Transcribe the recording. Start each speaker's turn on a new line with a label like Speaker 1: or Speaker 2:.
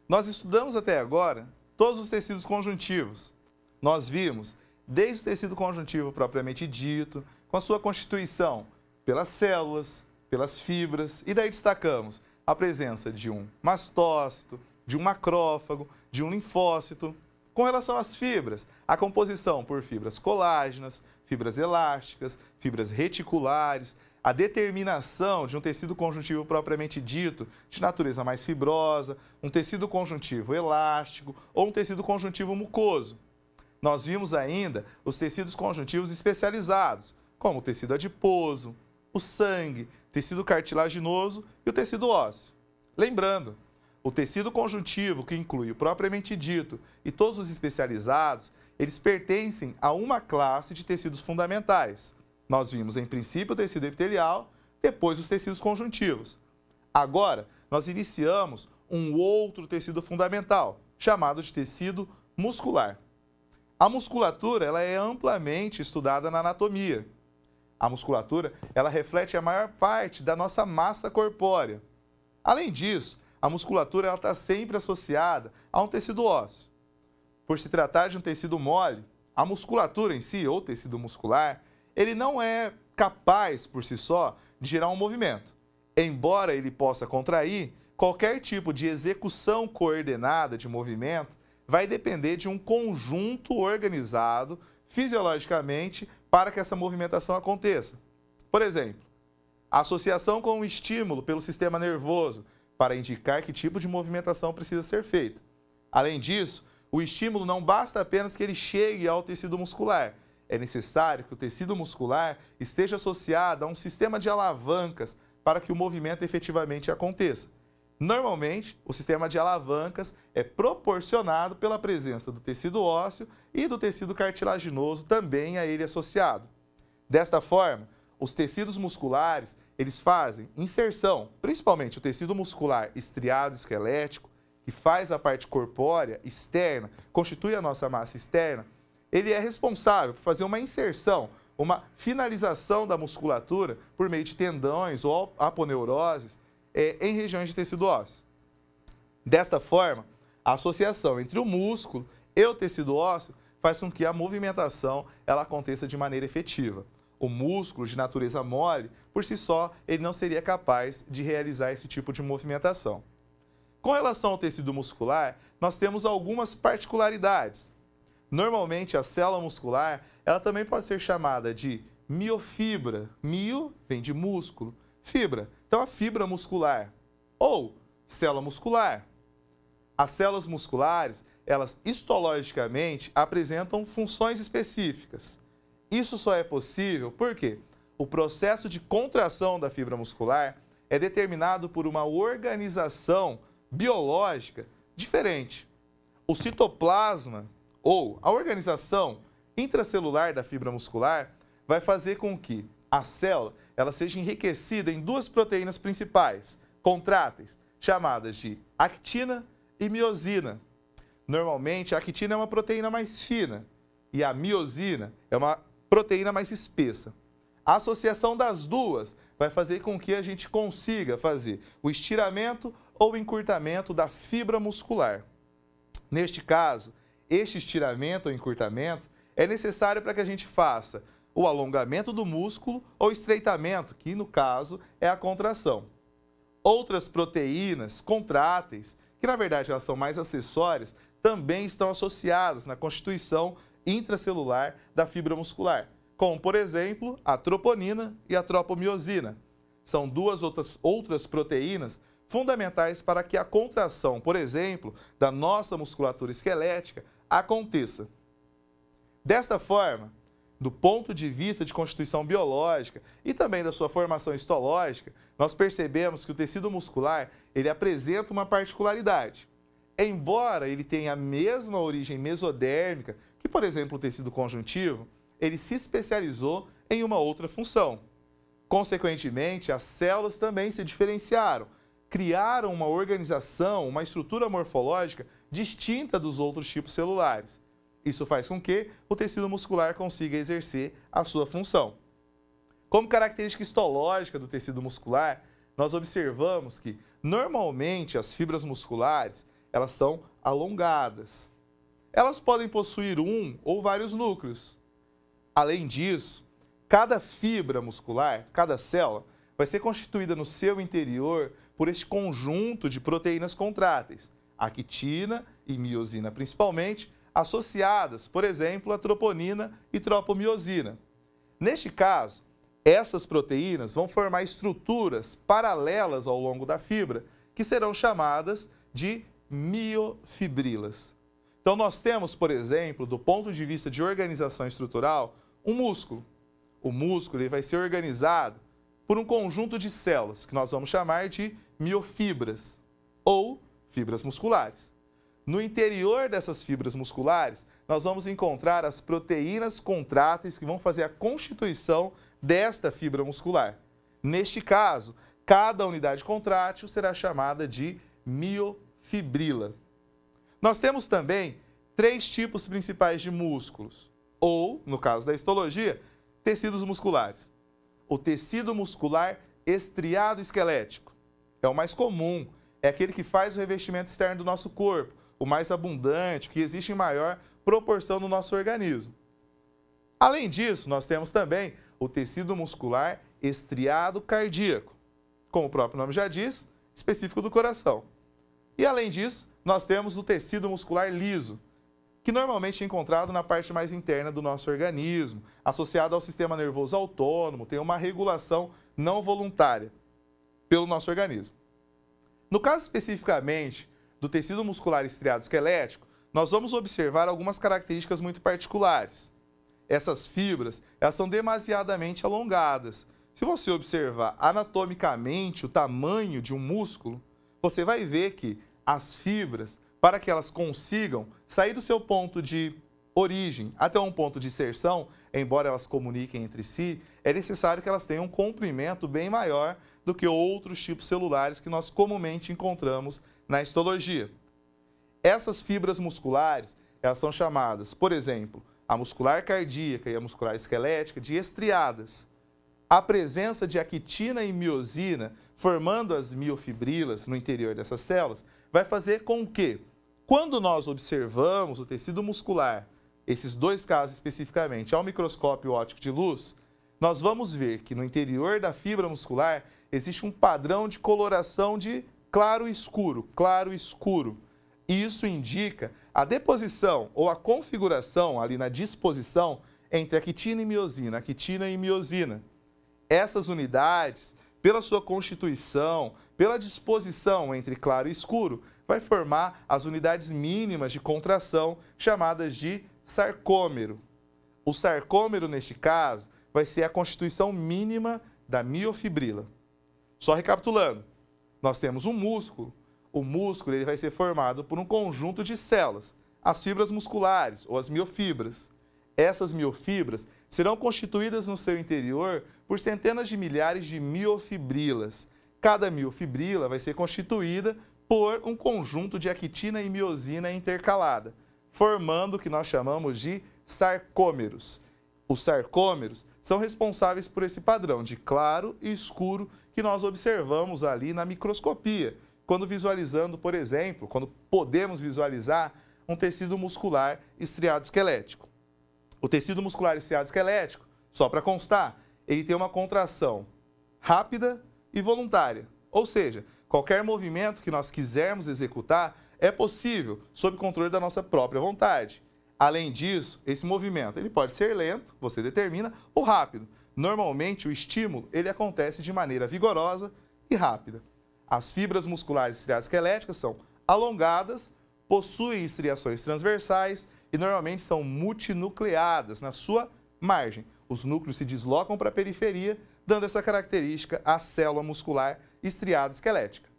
Speaker 1: Nós estudamos até agora todos os tecidos conjuntivos. Nós vimos desde o tecido conjuntivo propriamente dito, com a sua constituição pelas células, pelas fibras, e daí destacamos a presença de um mastócito, de um macrófago, de um linfócito. Com relação às fibras, a composição por fibras colágenas, fibras elásticas, fibras reticulares, a determinação de um tecido conjuntivo propriamente dito, de natureza mais fibrosa, um tecido conjuntivo elástico ou um tecido conjuntivo mucoso. Nós vimos ainda os tecidos conjuntivos especializados, como o tecido adiposo, o sangue, tecido cartilaginoso e o tecido ósseo. Lembrando, o tecido conjuntivo, que inclui o propriamente dito e todos os especializados, eles pertencem a uma classe de tecidos fundamentais. Nós vimos, em princípio, o tecido epitelial, depois os tecidos conjuntivos. Agora, nós iniciamos um outro tecido fundamental, chamado de tecido muscular. A musculatura ela é amplamente estudada na anatomia. A musculatura ela reflete a maior parte da nossa massa corpórea. Além disso, a musculatura está sempre associada a um tecido ósseo. Por se tratar de um tecido mole, a musculatura em si, ou tecido muscular, ele não é capaz, por si só, de gerar um movimento. Embora ele possa contrair, qualquer tipo de execução coordenada de movimento vai depender de um conjunto organizado fisiologicamente para que essa movimentação aconteça. Por exemplo, a associação com o estímulo pelo sistema nervoso para indicar que tipo de movimentação precisa ser feita. Além disso, o estímulo não basta apenas que ele chegue ao tecido muscular. É necessário que o tecido muscular esteja associado a um sistema de alavancas para que o movimento efetivamente aconteça. Normalmente, o sistema de alavancas é proporcionado pela presença do tecido ósseo e do tecido cartilaginoso também a ele associado. Desta forma, os tecidos musculares, eles fazem inserção, principalmente o tecido muscular estriado esquelético, que faz a parte corpórea externa, constitui a nossa massa externa, ele é responsável por fazer uma inserção, uma finalização da musculatura por meio de tendões ou aponeuroses em regiões de tecido ósseo. Desta forma, a associação entre o músculo e o tecido ósseo faz com que a movimentação ela aconteça de maneira efetiva. O músculo de natureza mole, por si só, ele não seria capaz de realizar esse tipo de movimentação. Com relação ao tecido muscular, nós temos algumas particularidades. Normalmente, a célula muscular, ela também pode ser chamada de miofibra. Mio vem de músculo, fibra. Então, a fibra muscular ou célula muscular. As células musculares, elas histologicamente apresentam funções específicas. Isso só é possível porque o processo de contração da fibra muscular é determinado por uma organização biológica diferente. O citoplasma, ou a organização intracelular da fibra muscular, vai fazer com que a célula ela seja enriquecida em duas proteínas principais, contráteis, chamadas de actina e miosina. Normalmente, a actina é uma proteína mais fina e a miosina é uma proteína mais espessa. A associação das duas vai fazer com que a gente consiga fazer o estiramento ou encurtamento da fibra muscular. Neste caso, este estiramento ou encurtamento é necessário para que a gente faça o alongamento do músculo ou estreitamento, que no caso é a contração. Outras proteínas contráteis, que na verdade elas são mais acessórias, também estão associadas na constituição intracelular da fibra muscular, como por exemplo a troponina e a tropomiosina. São duas outras proteínas fundamentais para que a contração, por exemplo, da nossa musculatura esquelética aconteça. Desta forma, do ponto de vista de constituição biológica e também da sua formação histológica, nós percebemos que o tecido muscular ele apresenta uma particularidade. Embora ele tenha a mesma origem mesodérmica que, por exemplo, o tecido conjuntivo, ele se especializou em uma outra função. Consequentemente, as células também se diferenciaram, criaram uma organização, uma estrutura morfológica distinta dos outros tipos celulares. Isso faz com que o tecido muscular consiga exercer a sua função. Como característica histológica do tecido muscular, nós observamos que, normalmente, as fibras musculares elas são alongadas. Elas podem possuir um ou vários núcleos. Além disso, cada fibra muscular, cada célula, vai ser constituída no seu interior por este conjunto de proteínas contráteis, actina e miosina principalmente, associadas, por exemplo, a troponina e tropomiosina. Neste caso, essas proteínas vão formar estruturas paralelas ao longo da fibra, que serão chamadas de miofibrilas. Então, nós temos, por exemplo, do ponto de vista de organização estrutural, um músculo. O músculo ele vai ser organizado por um conjunto de células, que nós vamos chamar de miofibras, ou fibras musculares. No interior dessas fibras musculares, nós vamos encontrar as proteínas contráteis que vão fazer a constituição desta fibra muscular. Neste caso, cada unidade contrátil será chamada de miofibrila. Nós temos também 3 tipos principais de músculos, ou, no caso da histologia, tecidos musculares. O tecido muscular estriado esquelético é o mais comum, é aquele que faz o revestimento externo do nosso corpo, o mais abundante, que existe em maior proporção no nosso organismo. Além disso, nós temos também o tecido muscular estriado cardíaco, como o próprio nome já diz, específico do coração. E além disso, nós temos o tecido muscular liso, que normalmente é encontrado na parte mais interna do nosso organismo, associado ao sistema nervoso autônomo, tem uma regulação não voluntária pelo nosso organismo. No caso especificamente do tecido muscular estriado esquelético, nós vamos observar algumas características muito particulares. Essas fibras, elas são demasiadamente alongadas. Se você observar anatomicamente o tamanho de um músculo, você vai ver que as fibras, para que elas consigam sair do seu ponto de origem até um ponto de inserção, embora elas comuniquem entre si, é necessário que elas tenham um comprimento bem maior do que outros tipos celulares que nós comumente encontramos na histologia. Essas fibras musculares, elas são chamadas, por exemplo, a muscular cardíaca e a muscular esquelética, de estriadas. A presença de actina e miosina, formando as miofibrilas no interior dessas células, vai fazer com que, quando nós observamos o tecido muscular, esses 2 casos especificamente, ao microscópio óptico de luz, nós vamos ver que no interior da fibra muscular existe um padrão de coloração de claro e escuro, claro e escuro. Isso indica a deposição ou a configuração ali na disposição entre actina e miosina. Essas unidades, pela sua constituição, pela disposição entre claro e escuro, vai formar as unidades mínimas de contração, chamadas de sarcômero. O sarcômero, neste caso, vai ser a constituição mínima da miofibrila. Só recapitulando, nós temos um músculo. O músculo ele vai ser formado por um conjunto de células, as fibras musculares ou as miofibras. Essas miofibras serão constituídas no seu interior por centenas de milhares de miofibrilas. Cada miofibrila vai ser constituída por um conjunto de actina e miosina intercalada, formando o que nós chamamos de sarcômeros. Os sarcômeros são responsáveis por esse padrão de claro e escuro que nós observamos ali na microscopia, quando visualizando, por exemplo, quando podemos visualizar um tecido muscular estriado esquelético. O tecido muscular estriado esquelético, só para constar, ele tem uma contração rápida e voluntária, ou seja, qualquer movimento que nós quisermos executar é possível, sob controle da nossa própria vontade. Além disso, esse movimento ele pode ser lento, você determina, ou rápido. Normalmente, o estímulo ele acontece de maneira vigorosa e rápida. As fibras musculares estriadas esqueléticas são alongadas, possuem estriações transversais e normalmente são multinucleadas na sua margem. Os núcleos se deslocam para a periferia, dando essa característica à célula muscular estriada esquelética.